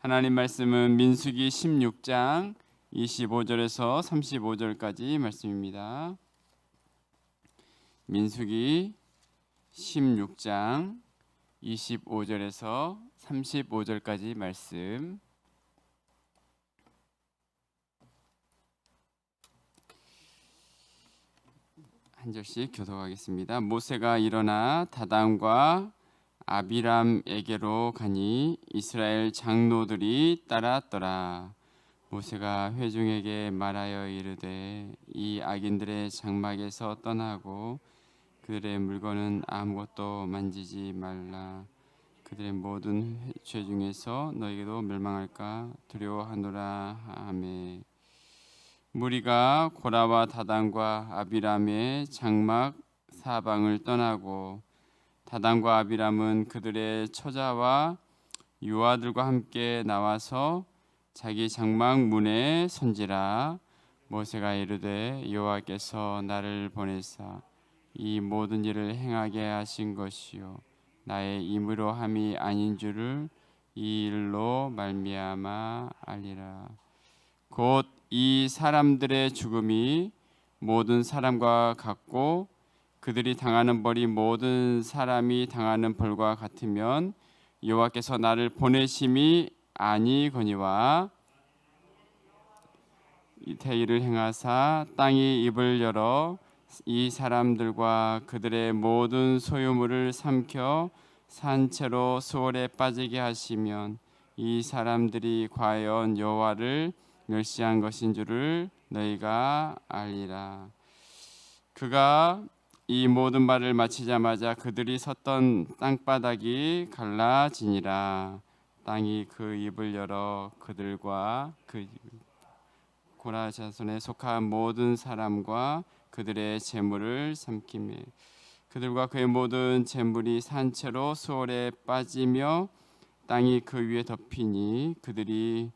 하나님 말씀은 민수기 16장 25절에서 35절까지 말씀입니다. 민수기 16장 25절에서 35절까지 말씀. 한 절씩 교독하겠습니다. 모세가 일어나 다단과 아비람에게로 가니 이스라엘 장로들이 따랐더라. 모세가 회중에게 말하여 이르되 이 악인들의 장막에서 떠나고 그들의 물건은 아무것도 만지지 말라. 그들의 모든 죄 중에서 너희에게도 멸망할까 두려워하노라 하매. 무리가 고라와 다단과 아비람의 장막 사방을 떠나고 다단과 아비람은 그들의 처자와 유아들과 함께 나와서 자기 장막 문에 선지라. 모세가 이르되 여호와께서 나를 보내사 이 모든 일을 행하게 하신 것이요 나의 임의로 함이 아닌 줄을 이 일로 말미암아 알리라. 곧 이 사람들의 죽음이 모든 사람과 같고 그들이 당하는 벌이 모든 사람이 당하는 벌과 같으면 여호와께서 나를 보내심이 아니거니와 이태일을 행하사 땅이 입을 열어 이 사람들과 그들의 모든 소유물을 삼켜 산채로 수월에 빠지게 하시면 이 사람들이 과연 여호와를 멸시한 것인 줄을 너희가 알리라. 그가 이 모든 말을 마치자마자 그들이 섰던 땅바닥이 갈라지니라. 땅이 그 입을 열어 그들과 그 고라 자손에 속한 모든 사람과 그들의 재물을 삼키며 그들과 그의 모든 재물이 산채로 수월에 빠지며 땅이 그 위에 덮이니 그들이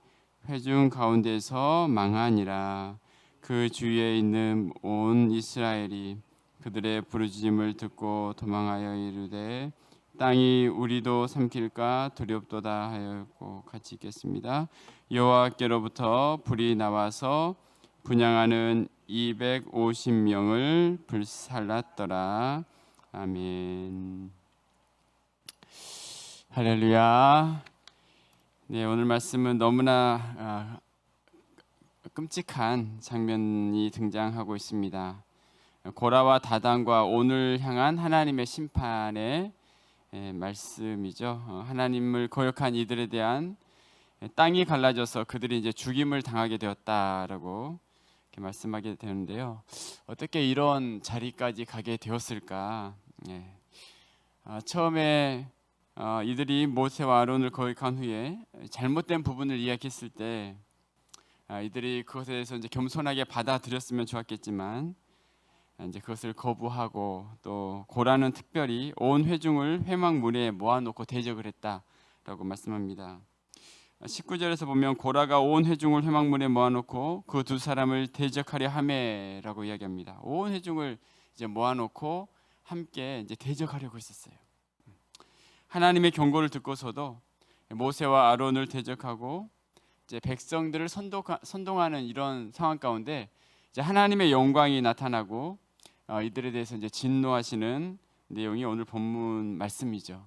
회중 가운데서 망하니라. 그 주위에 있는 온 이스라엘이 그들의 부르짖음을 듣고 도망하여 이르되 땅이 우리도 삼킬까 두렵도다 하였고. 같이 읽겠습니다. 여호와께로부터 불이 나와서 분향하는 250명을 불살랐더라. 아멘. 할렐루야. 네, 오늘 말씀은 너무나 끔찍한 장면이 등장하고 있습니다. 고라와 다단과 온을 향한 하나님의 심판의 말씀이죠. 하나님을 거역한 이들에 대한 땅이 갈라져서 그들이 이제 죽임을 당하게 되었다라고 이렇게 말씀하게 되는데요. 어떻게 이런 자리까지 가게 되었을까? 처음에 이들이 모세와 아론을 거역한 후에 잘못된 부분을 이야기했을 때 이들이 그것에 대해서 이제 겸손하게 받아들였으면 좋았겠지만 이제 그것을 거부하고 또 고라는 특별히 온 회중을 회막문에 모아놓고 대적을 했다라고 말씀합니다. 19절에서 보면 고라가 온 회중을 회막문에 모아놓고 그 두 사람을 대적하려 하매라고 이야기합니다. 온 회중을 이제 모아놓고 함께 이제 대적하려고 했었어요. 하나님의 경고를 듣고서도 모세와 아론을 대적하고 이제 백성들을 선동하는 이런 상황 가운데 이제 하나님의 영광이 나타나고 이들에 대해서 이제 진노하시는 내용이 오늘 본문 말씀이죠.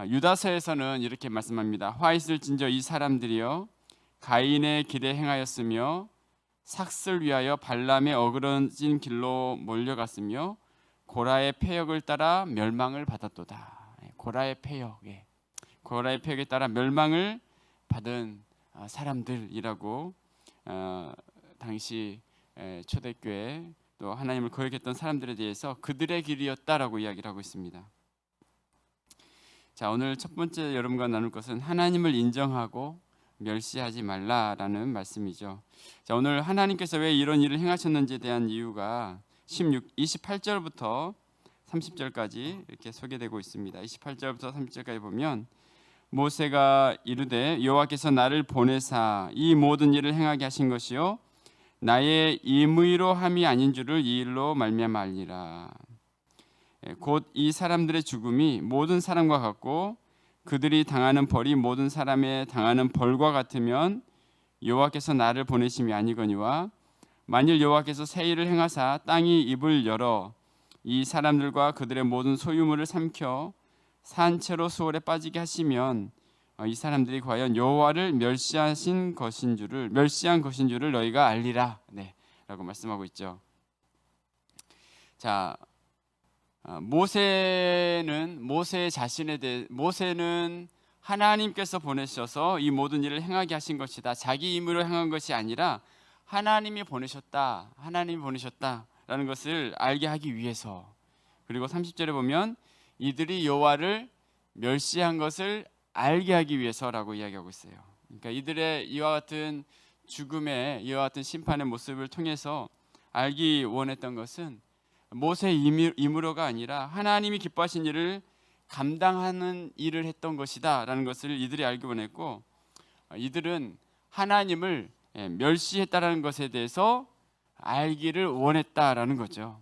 유다서에서는 이렇게 말씀합니다. 화 있을진저 이 사람들이여 가인의 길에 행하였으며 삭슬 위하여 발람의 어그러진 길로 몰려갔으며 고라의 패역을 따라 멸망을 받았도다. 고라의 패역에 따라 멸망을 받은 사람들이라고 당시 초대교회 또 하나님을 거역했던 사람들에 대해서 그들의 길이었다라고 이야기를 하고 있습니다. 자, 오늘 첫 번째 여러분과 나눌 것은 하나님을 인정하고 멸시하지 말라라는 말씀이죠. 자, 오늘 하나님께서 왜 이런 일을 행하셨는지에 대한 이유가 28절부터 30절까지 이렇게 소개되고 있습니다. 28절부터 30절까지 보면 모세가 이르되 여호와께서 나를 보내사 이 모든 일을 행하게 하신 것이요 나의 임의로 함이 아닌 줄을 이 일로 말미암아 알리라. 곧 이 사람들의 죽음이 모든 사람과 같고 그들이 당하는 벌이 모든 사람의 당하는 벌과 같으면 여호와께서 나를 보내심이 아니거니와 만일 여호와께서 새 일을 행하사 땅이 입을 열어 이 사람들과 그들의 모든 소유물을 삼켜 산채로 수월에 빠지게 하시면 이 사람들이 과연 여호와를 멸시한 것인 줄을 너희가 알리라. 네, 라고 말씀하고 있죠. 자, 모세는 하나님께서 보내셔서 이 모든 일을 행하게 하신 것이다. 자기 힘으로 행한 것이 아니라 하나님이 보내셨다라는 것을 알게 하기 위해서. 그리고 30절에 보면 이들이 여호와를 멸시한 것을 알게 하기 위해서라고 이야기하고 있어요. 그러니까 이들의 이와 같은 죽음의 이와 같은 심판의 모습을 통해서 알기 원했던 것은 모세의 임무로가 아니라 하나님이 기뻐하신 일을 감당하는 일을 했던 것이다라는 것을 이들이 알기 원했고, 이들은 하나님을 멸시했다라는 것에 대해서 알기를 원했다라는 거죠.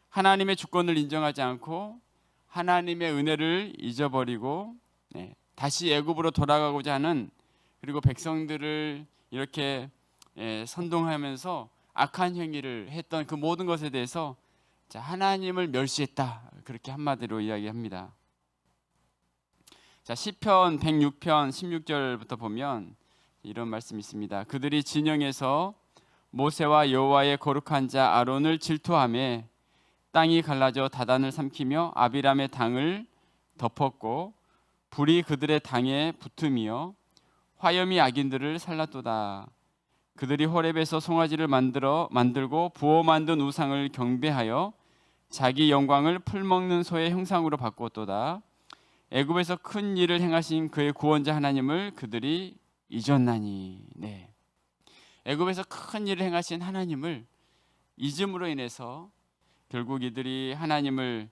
하나님의 주권을 인정하지 않고 하나님의 은혜를 잊어버리고 다시 애굽으로 돌아가고자 하는, 그리고 백성들을 이렇게 선동하면서 악한 행위를 했던 그 모든 것에 대해서 하나님을 멸시했다, 그렇게 한마디로 이야기합니다. 자, 시편 106편 16절부터 보면 이런 말씀이 있습니다. 그들이 진영에서 모세와 여호와의 거룩한 자 아론을 질투하며 땅이 갈라져 다단을 삼키며 아비람의 당을 덮었고 불이 그들의 당에 붙음이요 화염이 악인들을 살랐도다. 그들이 호렙에서 송아지를 만들고 부어 만든 우상을 경배하여 자기 영광을 풀먹는 소의 형상으로 바꾸었도다. 애굽에서 큰 일을 행하신 그의 구원자 하나님을 그들이 잊었나니. 애굽에서 큰 일을 행하신 하나님을 잊음으로 인해서 결국 이들이 하나님을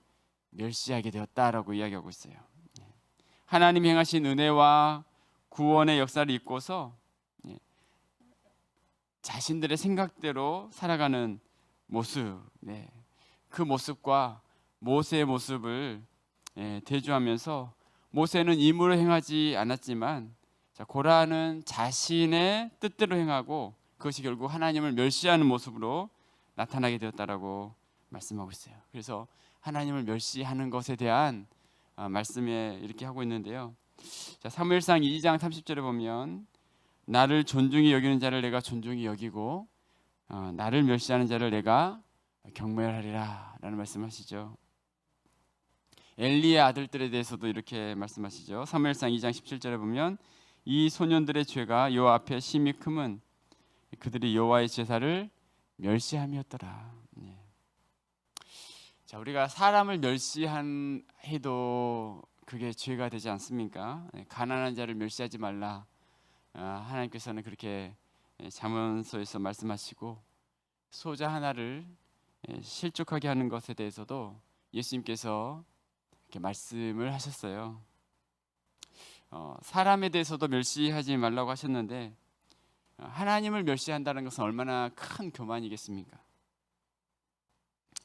멸시하게 되었다라고 이야기하고 있어요. 하나님이 행하신 은혜와 구원의 역사를 잊고서 자신들의 생각대로 살아가는 모습, 그 모습과 모세의 모습을 대조하면서 모세는 임으로 행하지 않았지만 고라는 자신의 뜻대로 행하고 그것이 결국 하나님을 멸시하는 모습으로 나타나게 되었다라고 말씀하고 있어요. 그래서 하나님을 멸시하는 것에 대한 말씀에 이렇게 하고 있는데요. 자, 사무엘상 2장 30절에 보면 나를 존중히 여기는 자를 내가 존중히 여기고 나를 멸시하는 자를 내가 경멸하리라 라는 말씀하시죠. 엘리의 아들들에 대해서도 이렇게 말씀하시죠. 사무엘상 2장 17절에 보면 이 소년들의 죄가 여호와 앞에 심히 크면 그들이 여호와의 제사를 멸시함이었더라. 자, 우리가 사람을 멸시해도 그게 죄가 되지 않습니까? 가난한 자를 멸시하지 말라. 하나님께서는 그렇게 잠언서에서 말씀하시고 소자 하나를 실족하게 하는 것에 대해서도 예수님께서 이렇게 말씀을 하셨어요. 사람에 대해서도 멸시하지 말라고 하셨는데 하나님을 멸시한다는 것은 얼마나 큰 교만이겠습니까?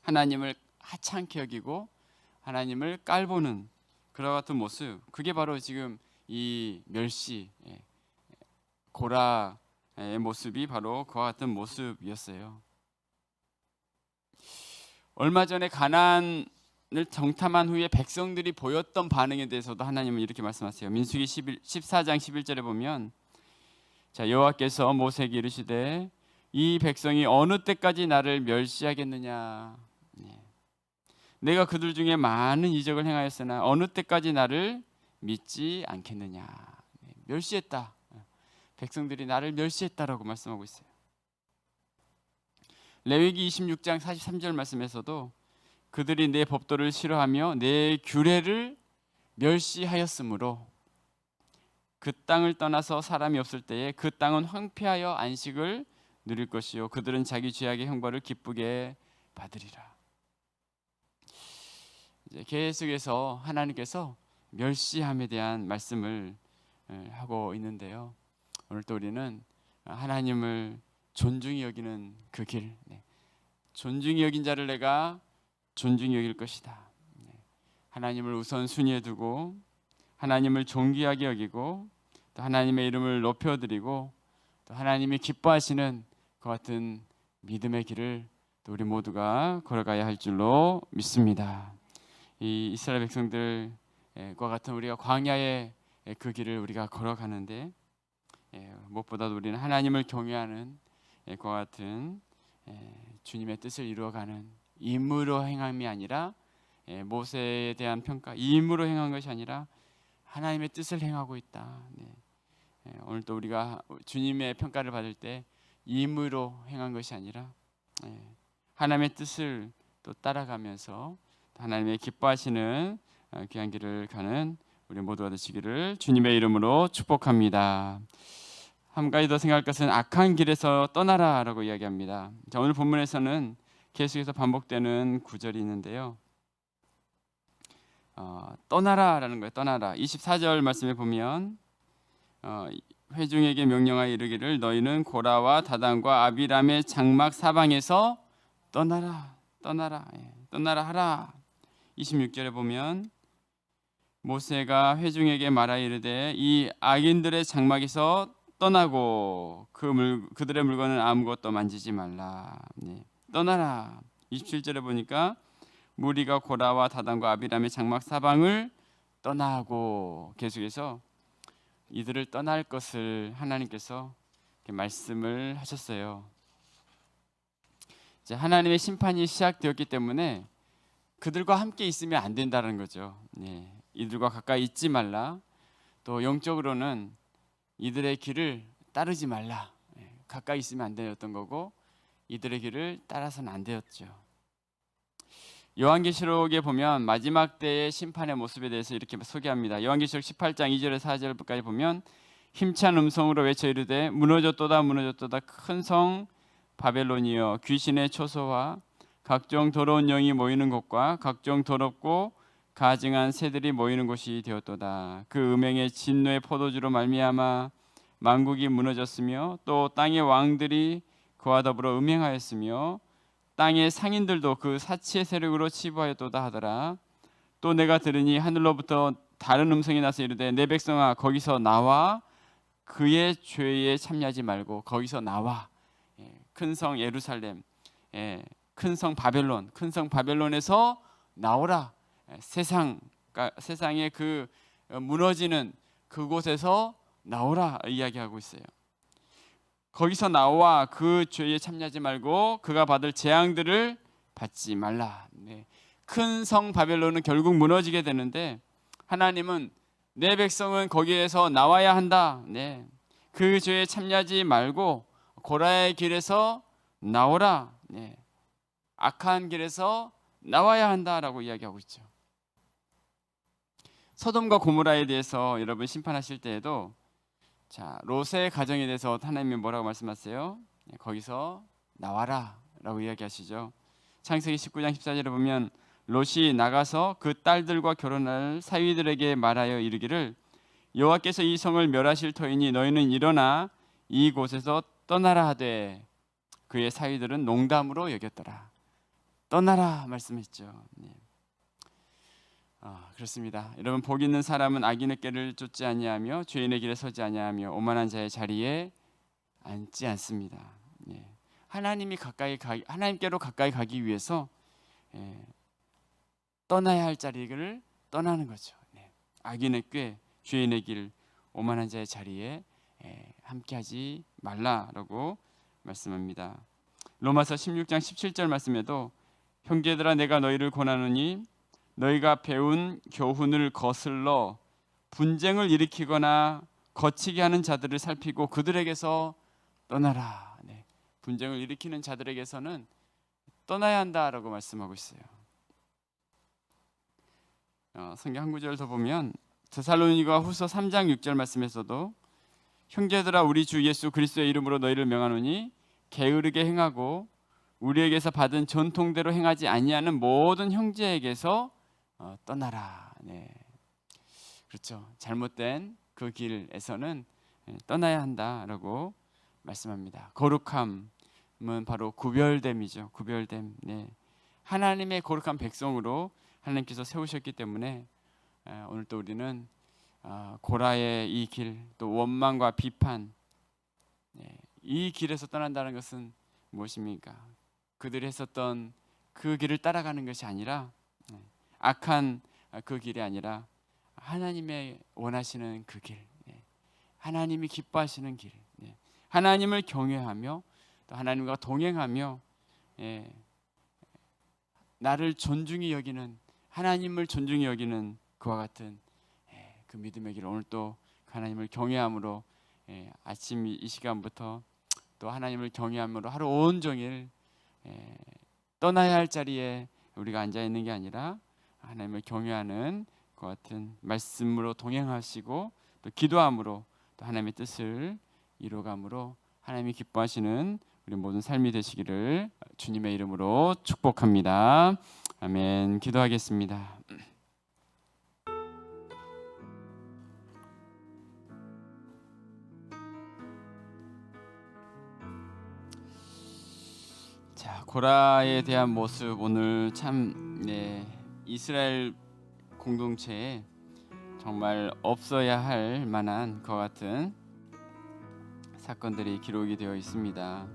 하나님을 하찮게 여기고 하나님을 깔보는 그와 같은 모습, 그게 바로 지금 이 멸시, 고라의 모습이 바로 그와 같은 모습이었어요. 얼마 전에 가나안을 정탐한 후에 백성들이 보였던 반응에 대해서도 하나님은 이렇게 말씀하세요. 민수기 14장 11절에 보면 자, 여호와께서 모세에게 이르시되 이 백성이 어느 때까지 나를 멸시하겠느냐. 내가 그들 중에 많은 이적을 행하였으나 어느 때까지 나를 믿지 않겠느냐. 멸시했다. 백성들이 나를 멸시했다라고 말씀하고 있어요. 레위기 26장 43절 말씀에서도 그들이 내 법도를 싫어하며 내 규례를 멸시하였으므로 그 땅을 떠나서 사람이 없을 때에 그 땅은 황폐하여 안식을 누릴 것이요 그들은 자기 죄악의 형벌을 기쁘게 받으리라. 이제 계속해서 하나님께서 멸시함에 대한 말씀을 하고 있는데요. 오늘 또 우리는 하나님을 존중히 여기는 그 길, 존중히 여긴 자를 내가 존중히 여길 것이다. 하나님을 우선 순위에 두고 하나님을 존귀하게 여기고 또 하나님의 이름을 높여드리고 또 하나님이 기뻐하시는 그 같은 믿음의 길을 또 우리 모두가 걸어가야 할 줄로 믿습니다. 이 이스라엘 백성들과 같은 우리가 광야의 그 길을 우리가 걸어가는데 무엇보다도 우리는 하나님을 경외하는 그와 같은 주님의 뜻을 이루어가는 임무로 행함이 아니라 모세에 대한 평가, 임무로 행한 것이 아니라 하나님의 뜻을 행하고 있다. 오늘 또 우리가 주님의 평가를 받을 때 임무로 행한 것이 아니라 하나님의 뜻을 또 따라가면서 하나님의 기뻐하시는 귀한 길을 가는 우리 모두가 되시기를 주님의 이름으로 축복합니다. 한 가지 더 생각할 것은 악한 길에서 떠나라라고 이야기합니다. 자, 오늘 본문에서는 계속해서 반복되는 구절이 있는데요. 떠나라라는 거예요. 떠나라. 24절 말씀에 보면 회중에게 명령하여 이르기를 너희는 고라와 다단과 아비람의 장막 사방에서 떠나라 떠나라 하라. 26절에 보면 모세가 회중에게 말하여 이르되 이 악인들의 장막에서 떠나고 그들의 물건은 아무것도 만지지 말라. 떠나라. 27절에 보니까 무리가 고라와 다단과 아비람의 장막 사방을 떠나고 계속해서 이들을 떠날 것을 하나님께서 말씀을 하셨어요. 이제 하나님의 심판이 시작되었기 때문에 그들과 함께 있으면 안 된다는 거죠. 이들과 가까이 있지 말라. 또 영적으로는 이들의 길을 따르지 말라. 가까이 있으면 안 되었던 거고 이들의 길을 따라서는 안 되었죠. 요한계시록에 보면 마지막 때의 심판의 모습에 대해서 이렇게 소개합니다. 요한계시록 18장 2절에서 4절까지 보면 힘찬 음성으로 외쳐 이르되 무너졌도다 무너졌도다 큰 성 바벨론이여 귀신의 초소와 각종 더러운 영이 모이는 곳과 각종 더럽고 가증한 새들이 모이는 곳이 되었도다. 그 음행의 진노의 포도주로 말미암아 만국이 무너졌으며 또 땅의 왕들이 그와 더불어 음행하였으며 땅의 상인들도 그 사치의 세력으로 치부하였도다 하더라. 또 내가 들으니 하늘로부터 다른 음성이 나서 이르되 내 백성아 거기서 나와 그의 죄에 참여하지 말고 거기서 나와. 큰 성 예루살렘, 큰 성 바벨론, 큰 성 바벨론에서 나오라. 세상의 그 무너지는 그곳에서 나오라 이야기하고 있어요. 거기서 나와 그 죄에 참여하지 말고 그가 받을 재앙들을 받지 말라. 큰 성 바벨론은 결국 무너지게 되는데 하나님은 내 백성은 거기에서 나와야 한다. 그 죄에 참여하지 말고 고라의 길에서 나오라. 악한 길에서 나와야 한다라고 이야기하고 있죠. 소돔과 고모라에 대해서 여러분 심판하실 때에도 자, 롯의 가정에 대해서 하나님이 뭐라고 말씀하세요? 거기서 나와라라고 이야기하시죠. 창세기 19장 14절에 보면 롯이 나가서 그 딸들과 결혼할 사위들에게 말하여 이르기를 여호와께서 이 성을 멸하실 터이니 너희는 일어나 이곳에서 떠나라 하되 그의 사위들은 농담으로 여겼더라. 떠나라 말씀했죠. 그렇습니다. 여러분 복 있는 사람은 악인의 길을 쫓지 아니하며 죄인의 길에 서지 아니하며 오만한 자의 자리에 앉지 않습니다. 하나님께로 가까이 가기 위해서 떠나야 할 자리를 떠나는 거죠. 악인의 꾀, 죄인의 길, 오만한 자의 자리에 함께하지 말라라고 말씀합니다. 로마서 16장 17절 말씀에도 형제들아 내가 너희를 권하노니 너희가 배운 교훈을 거슬러 분쟁을 일으키거나 거치게 하는 자들을 살피고 그들에게서 떠나라. 분쟁을 일으키는 자들에게서는 떠나야 한다라고 말씀하고 있어요. 성경 한 구절 더 보면 데살로니가 후서 3장 6절 말씀에서도 형제들아 우리 주 예수 그리스도의 이름으로 너희를 명하노니 게으르게 행하고 우리에게서 받은 전통대로 행하지 아니하는 모든 형제에게서 떠나라. 그렇죠. 잘못된 그 길에서는 떠나야 한다라고 말씀합니다. 거룩함은 바로 구별됨이죠. 구별됨. 하나님의 거룩한 백성으로 하나님께서 세우셨기 때문에 오늘 또 우리는 고라의 이 길, 또 원망과 비판, 이 길에서 떠난다는 것은 무엇입니까? 그들이 했었던 그 길을 따라가는 것이 아니라, 악한 그 길이 아니라 하나님의 원하시는 그 길, 하나님이 기뻐하시는 길, 하나님을 경외하며 또 하나님과 동행하며 나를 존중히 여기는, 하나님을 존중히 여기는 그와 같은 그 믿음의 길, 오늘 또 하나님을 경외함으로 아침 이 시간부터 또 하나님을 경외함으로 하루 온종일 떠나야 할 자리에 우리가 앉아 있는 게 아니라 하나님을 경외하는 그 같은 말씀으로 동행하시고 또 기도함으로 또 하나님의 뜻을 이루어감으로 하나님이 기뻐하시는 우리 모든 삶이 되시기를 주님의 이름으로 축복합니다. 아멘. 기도하겠습니다. 자, 고라에 대한 모습, 오늘 참 이스라엘 공동체에 정말 없어야 할 만한 것 같은 사건들이 기록이 되어 있습니다.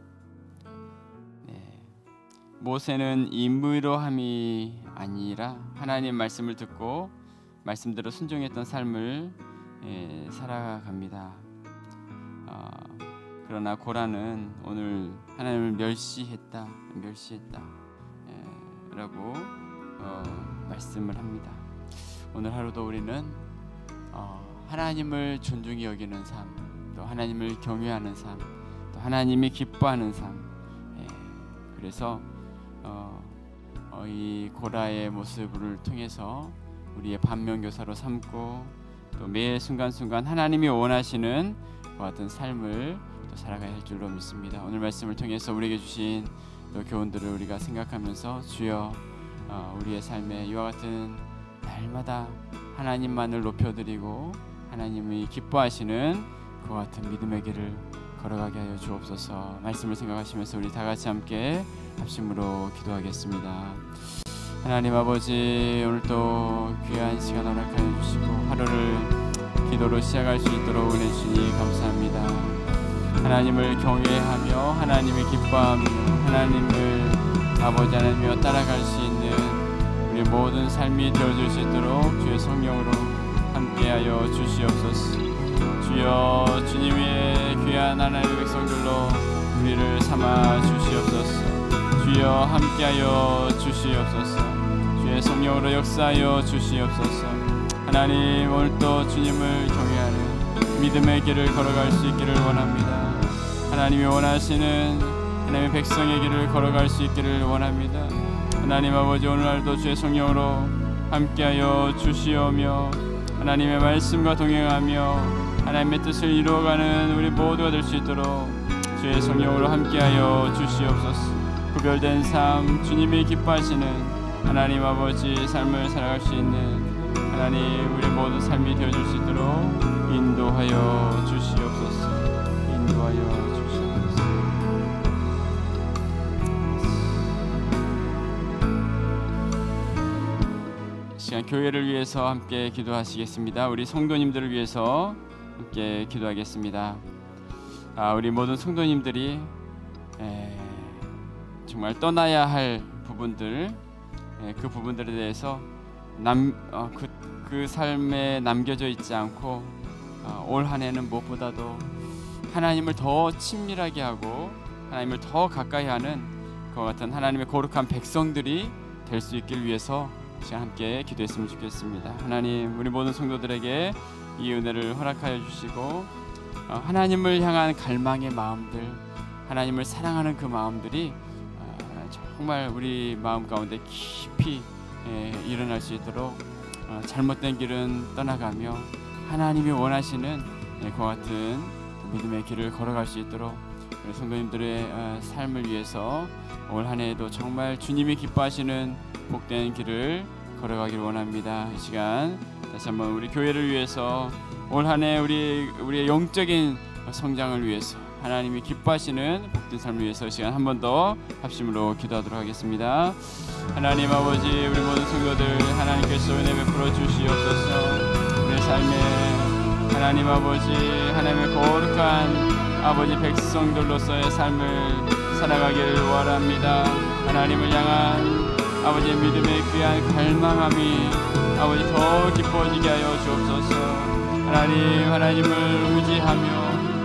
모세는 임의로함이 아니라 하나님 말씀을 듣고 말씀대로 순종했던 삶을 살아갑니다. 그러나 고라는 오늘 하나님을 멸시했다 라고 말씀을 합니다. 오늘 하루도 우리는 하나님을 존중히 여기는 삶, 또 하나님을 경외하는 삶, 또 하나님이 기뻐하는 삶, 그래서 이 고라의 모습을 통해서 우리의 반면교사로 삼고 또 매 순간순간 하나님이 원하시는 그 같은 삶을 또 살아가야 할 줄로 믿습니다. 오늘 말씀을 통해서 우리에게 주신 또 교훈들을 우리가 생각하면서 주여 우리의 삶에 이와 같은 날마다 하나님만을 높여드리고 하나님이 기뻐하시는 그 같은 믿음의 길을 걸어가게 하여 주옵소서. 말씀을 생각하시면서 우리 다 같이 함께 합심으로 기도하겠습니다. 하나님 아버지, 오늘도 귀한 시간 허락하여 주시고 하루를 기도로 시작할 수 있도록 은혜 주시니 감사합니다. 하나님을 경외하며 하나님을 기뻐하며 하나님을 아버지 하나님이여 따라갈 수 있는 우리 모든 삶이 되어줄 수 있도록 주의 성령으로 함께하여 주시옵소서. 주여, 주님의 귀한 하나님의 백성들로 우리를 삼아 주시옵소서. 주여, 함께하여 주시옵소서. 주의 성령으로 역사하여 주시옵소서. 하나님, 오늘도 주님을 경외하는 믿음의 길을 걸어갈 수 있기를 원합니다. 하나님이 원하시는 하나님의 백성의 길을 걸어갈 수 있기를 원합니다. 하나님 아버지, 오늘날도 주의 성령으로 함께하여 주시오며 하나님의 말씀과 동행하며 하나님의 뜻을 이루어가는 우리 모두가 될 수 있도록 주의 성령으로 함께하여 주시옵소서. 구별된 삶, 주님이 기뻐하시는 하나님 아버지 삶을 살아갈 수 있는 하나님, 우리 모든 삶이 되어줄 수 있도록 인도하여 주시옵소서. 인도하여 주시옵소서. 시간 교회를 위해서 함께 기도하시겠습니다. 우리 성도님들을 위해서 함께 기도하겠습니다. 우리 모든 성도님들이 정말 떠나야 할 부분들, 그 부분들에 대해서 그 삶에 남겨져 있지 않고 올 한 해는 무엇보다도 하나님을 더 친밀하게 하고 하나님을 더 가까이 하는 그와 같은 하나님의 거룩한 백성들이 될 수 있길 위해서 시간 함께 기도했으면 좋겠습니다. 하나님, 우리 모든 성도들에게 이 은혜를 허락하여 주시고 하나님을 향한 갈망의 마음들, 하나님을 사랑하는 그 마음들이 정말 우리 마음 가운데 깊이 일어날 수 있도록 잘못된 길은 떠나가며 하나님이 원하시는 그와 같은 믿음의 길을 걸어갈 수 있도록 우리 성도님들의 삶을 위해서 올 한 해에도 정말 주님이 기뻐하시는 복된 길을 걸어가기를 원합니다. 이 시간 다시 한번 우리 교회를 위해서 올 한 해 우리의 영적인 성장을 위해서 하나님이 기뻐하시는 복된 삶을 위해서 이 시간 한 번 더 합심으로 기도하도록 하겠습니다. 하나님 아버지, 우리 모든 성도들 하나님께서 은혜 베풀어 주시옵소서. 우리의 삶에 하나님 아버지, 하나님의 거룩한 아버지 백성들로서의 삶을 살아가기를 원합니다. 하나님을 향한 아버지의 믿음의 귀한 갈망함이 아버지 더 깊어지게 하여 주옵소서. 하나님을 의지하며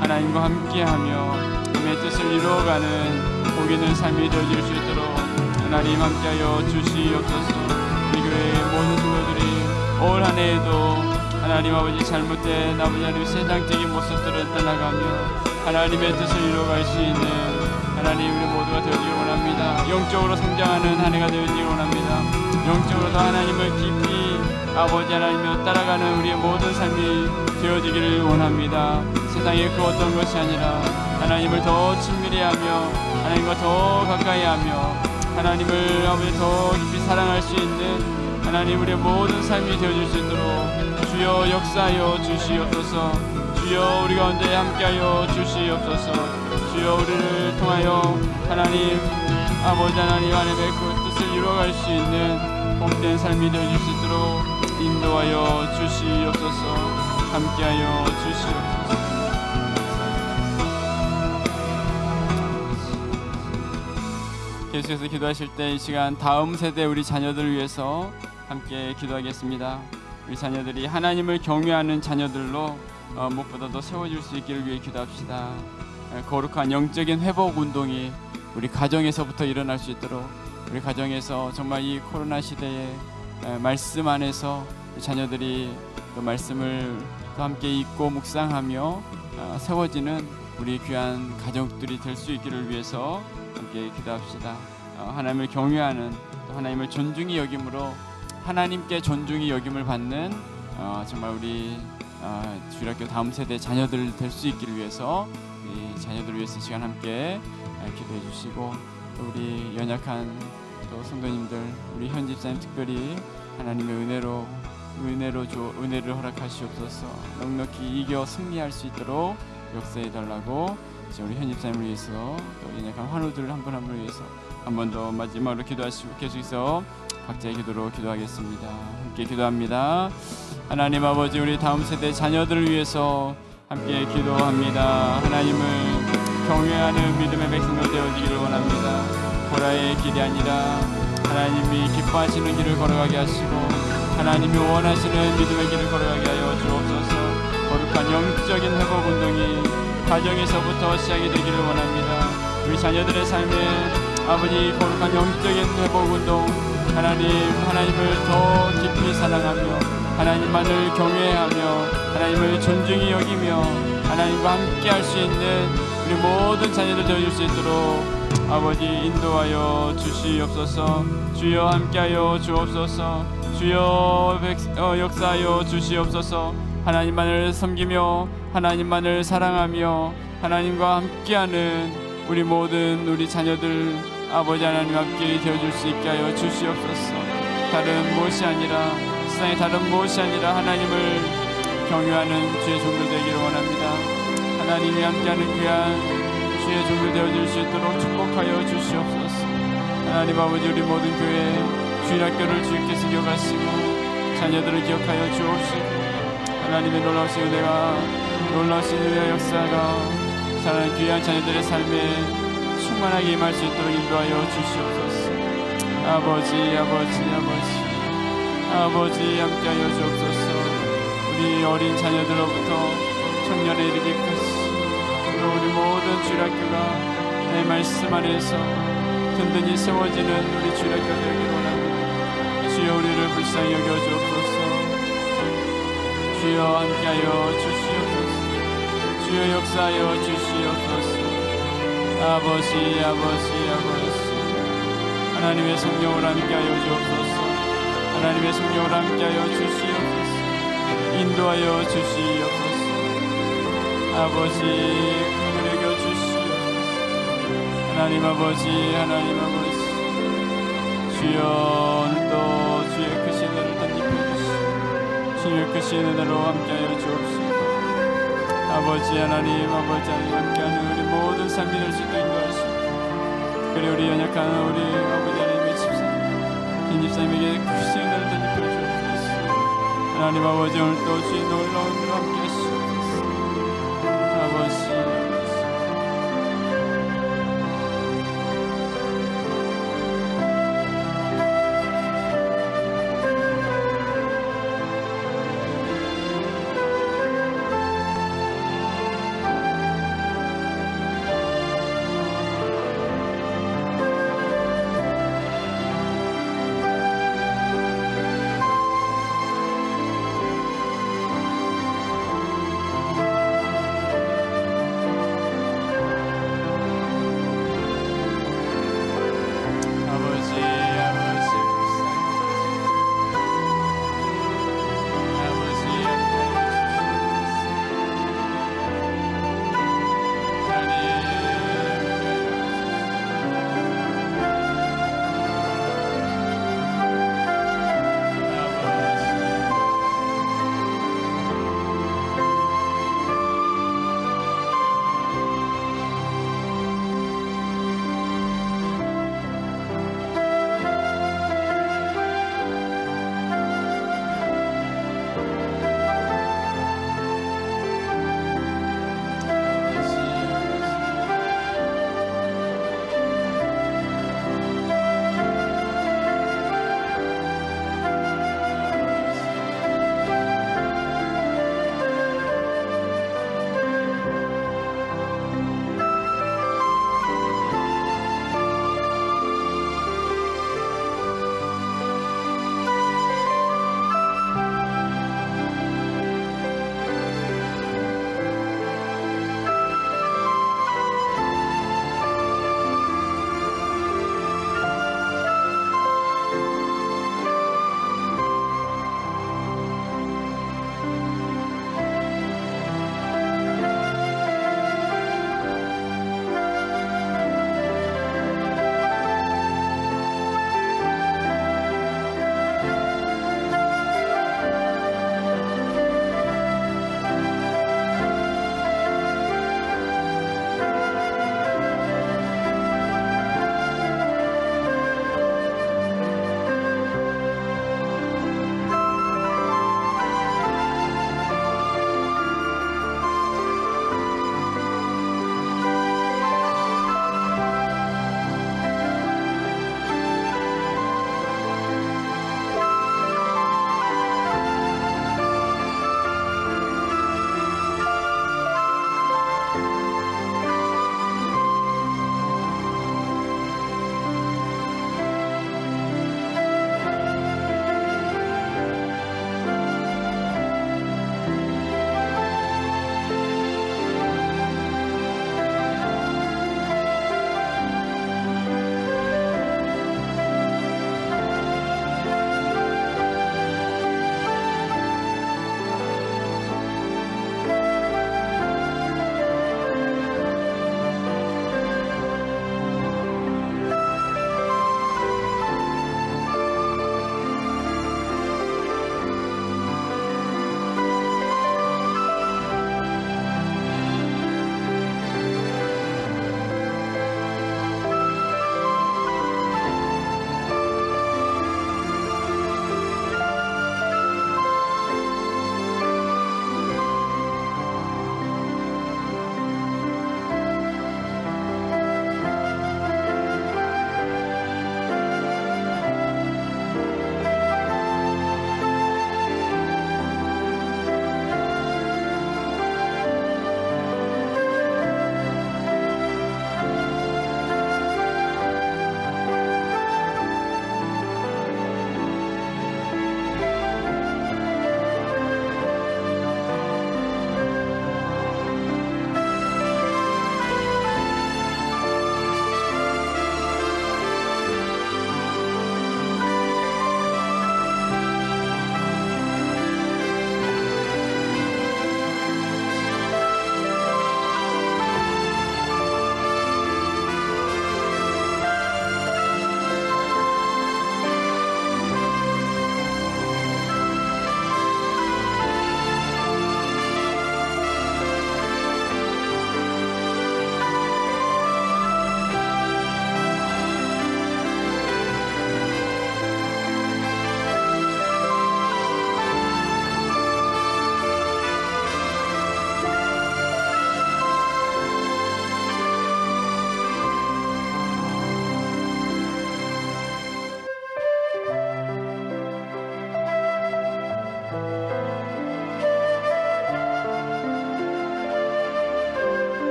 하나님과 함께하며 하나님의 뜻을 이루어가는 복 있는 삶이 되어질 수 있도록 하나님 함께하여 주시옵소서. 우리 교회의 모든 성도들이 올 한 해에도 하나님 아버지 잘못된 아버지 하나님 세상적인 모습들을 떠나가며 하나님의 뜻을 이루어갈 수 있는 하나님 우리 모두가 되어지길 원합니다. 영적으로 성장하는 한 해가 되어지길 원합니다. 영적으로 더 하나님을 깊이 아버지 하나님을 따라가는 우리의 모든 삶이 되어지기를 원합니다. 세상의 그 어떤 것이 아니라 하나님을 더 친밀히 하며 하나님과 더 가까이 하며 하나님을 아버지 더 깊이 사랑할 수 있는 하나님 우리의 모든 삶이 되어질 수 있도록 주여 역사하여 주시옵소서. 주여 우리 가운데 함께하여 주시옵소서. 주여 우리를 통하여 하나님 아버지 하나님의 그 뜻을 이루어갈 수 있는 복된 삶이 되어질 수 있도록 인도하여 주시옵소서. 함께하여 주시옵소서. 계속해서 기도하실 때 이 시간 다음 세대 우리 자녀들을 위해서 함께 기도하겠습니다. 우리 자녀들이 하나님을 경외하는 자녀들로 무엇보다도 세워질 수 있기를 위해 기도합시다. 거룩한 영적인 회복 운동이 우리 가정에서부터 일어날 수 있도록 우리 가정에서 정말 이 코로나 시대에 말씀 안에서 우리 자녀들이 그 말씀을 또 함께 읽고 묵상하며 세워지는 우리 귀한 가족들이 될 수 있기를 위해서 함께 기도합시다. 하나님을 경외하는 또 하나님을 존중히 여김으로 하나님께 존중히 여김을 받는 정말 우리 주일학교 다음 세대 자녀들 될 수 있기를 위해서 이 자녀들을 위해서 시간 함께 기도해 주시고 또 우리 연약한 또 성도님들 우리 현 집사님 특별히 하나님의 은혜를 허락하시옵소서. 넉넉히 이겨 승리할 수 있도록 역사해 달라고 우리 현 집사님을 위해서 또 연약한 환우들 한 분 한 분을 위해서 한 번 더 마지막으로 기도하시고 계속해서 각자의 기도로 기도하겠습니다. 함께 기도합니다. 하나님 아버지 우리 다음 세대 자녀들을 위해서 함께 기도합니다. 하나님을 경외하는 믿음의 백성들 되어지기를 원합니다. 고라의 길이 아니라 하나님이 기뻐하시는 길을 걸어가게 하시고 하나님이 원하시는 믿음의 길을 걸어가게 하여 주옵소서. 거룩한 영적인 회복 운동이 가정에서부터 시작이 되기를 원합니다. 우리 자녀들의 삶에 아버지 거룩한 영적인 회복 운동 하나님을 더 깊이 사랑하며 하나님만을 경외하며 하나님을 존중히 여기며 하나님과 함께 할 수 있는 우리 모든 자녀들 되어줄 수 있도록 아버지 인도하여 주시옵소서. 주여 함께하여 주옵소서. 주여 역사하여 주시옵소서. 하나님만을 섬기며 하나님만을 사랑하며 하나님과 함께하는 우리 모든 우리 자녀들 아버지 하나님 함께 되어줄 수 있게 하여 주시옵소서. 다른 무엇이 아니라 세상에 다른 무엇이 아니라 하나님을 경외하는 주의 종들 되기를 원합니다. 하나님이 함께하는 귀한 주의 종들 되어줄 수 있도록 축복하여 주시옵소서. 하나님 아버지 우리 모든 교회 주일학교를 주님께서 기억하시고 자녀들을 기억하여 주옵시고 하나님의 놀라우신 은혜가 놀라우신 은혜의 역사가 사랑하는 귀한 자녀들의 삶에 충만하게 임할 수 있도록 인도하여 주시옵소서. 아버지 함께하여 주옵소서. 우리 어린 자녀들로부터 청년에 이르기까지 또 우리 모든 주일학교가 내 말씀 안에서 든든히 세워지는 우리 주일학교 되기를 원합니다. 주여 우리를 불쌍히 여겨 주옵소서. 주여 함께하여 주시옵소서. 주여 역사하여 주시옵소서. 아버지 하나님의 성령을 함께하여 주옵소서. 하나님의 성령을 함께하여 주시옵소서. 인도하여 주시옵소서. 아버지 그분을 여겨 주시옵소서. 하나님 아버지 주여 오늘도 주의 크신 은혜를 덧입혀 주시고 주의 크신 은혜로 함께하여 주옵시고 아버지 하나님 함께하는 우리 모든 삶이 될 수 있도록 인도하시고 특별히 우리 연약한 우리 아버지 하나님의 집사님 이 집사님에게 크신 은혜를 덧입혀 주옵소서. 하나님 아버지 오늘도 주의 놀라운 일 함께 하시고